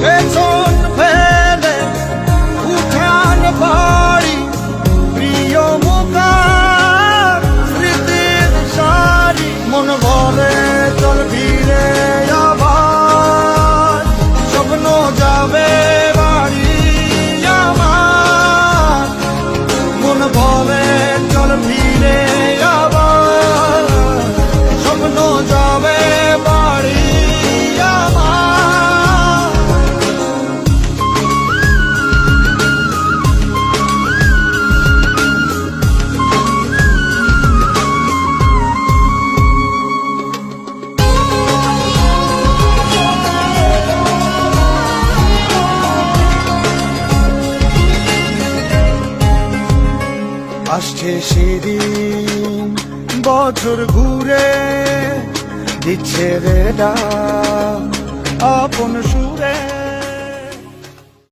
পেছন ফেলে উঠান বাড়ি প্রিয় মুখার স্মৃতির সারি মন বলে চল ফিরে আবার স্বপ্ন যাবে বাড়ি আমার মন বলে চল ফিরে আবার স্বপ্ন যাবে বাড়ি আমার। আসছে সেদিন বছর ঘুরে দিচ্ছে রে ডাক আপন সুরে।